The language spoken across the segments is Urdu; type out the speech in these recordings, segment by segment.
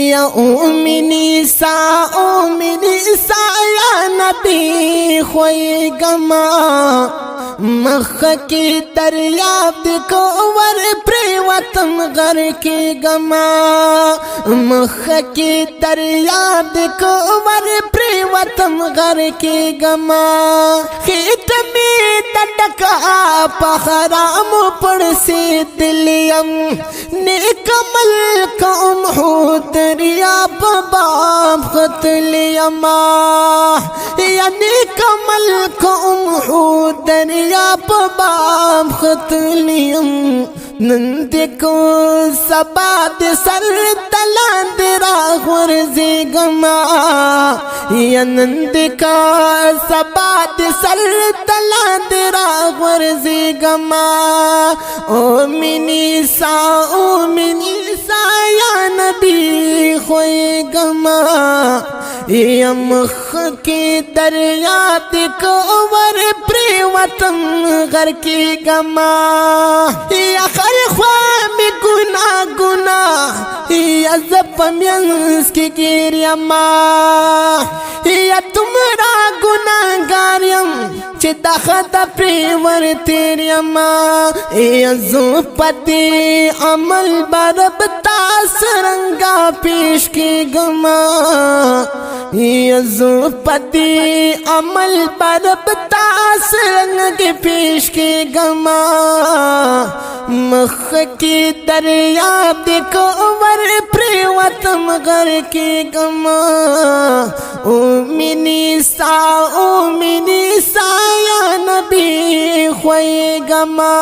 یا اومنی سا یا نبی خوئی گما مخ کی دریاب دیکھو ور پریوتم غر کی گما مخ کی دریاب دیکھو ور پریوتم غر کی گما خیت میں دڈکا پخرام پڑ سے دلیم نیک عمل قوم ہو دریاب باب خطلیما یا نیک عمل قوم ہو دریاب باب خطلیم نند کو سباد سر تلاند راہ ورزی گما یا نند کا سباد سر تلاند راہ ورزی گما اومنی سا یا نبی خوئی گما یا مخ کی دریات کو ور پریوتم غر کی گما یا خواہ میں گناہ یا زپمینس کی گیریم یا تمرا گناہ گاریم چی دخد پریور تیریم یا زوپتی عمل برب تاسرنگا پیش کی گما یا زوپتی عمل برب تاسرنگ کی پیش کی گما مخ کی دریاب دیکھو ور پریوتم غر کی گما اومنی سا یا نبی خوئی گما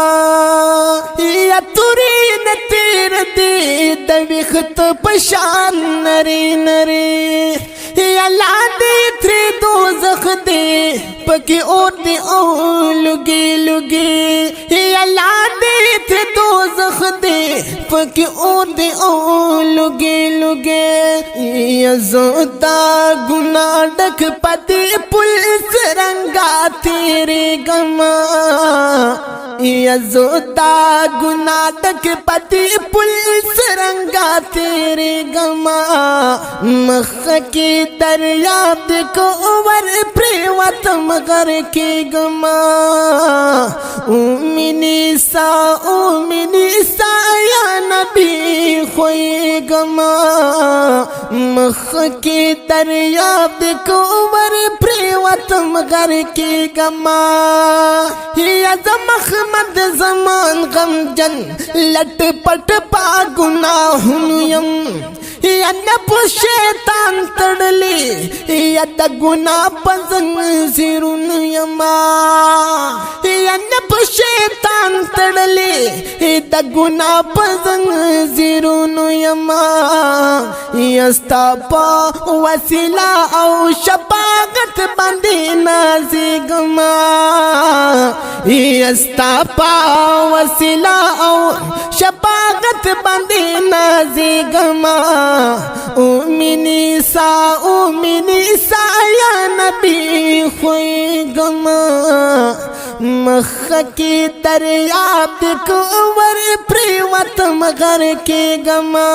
یا تورین تیر دی دویخت پشان نری نری یا لاندی تری دوزخ دی پکی اور دی او لگی لگی یا لاندی تری دوزخ دی پکی اور دی او لگی لگی یا زوتا گناہ ڈک پتی پولیس رنگا تیری گما یا زوتا گناہ ڈک پتی پولیس رنگا تیری گما مخ کی دریاب کو ور پریوتم غر کی گما اومنی سا یا نبی خوئی گما مخ کی دریاب کو ور پریوتم غر کی گما یا زمخمد زمان غم جن لٹ پٹ پا گناہنیم یا نپو شیطان تڑلی یا دا گناہ پزن زیرون یما یا نپو شیطان تڑلی دا گناہ پزن زیرون یما یا ستاپا وسیلہ او شپاگت باندی نازی گما یا ستاپا وسیلہ او شپاگت باندی نازی گما اومنی سا یا نبی خوئی گما مخ کی دریاب دیکھو ور پریوتم غر کی گما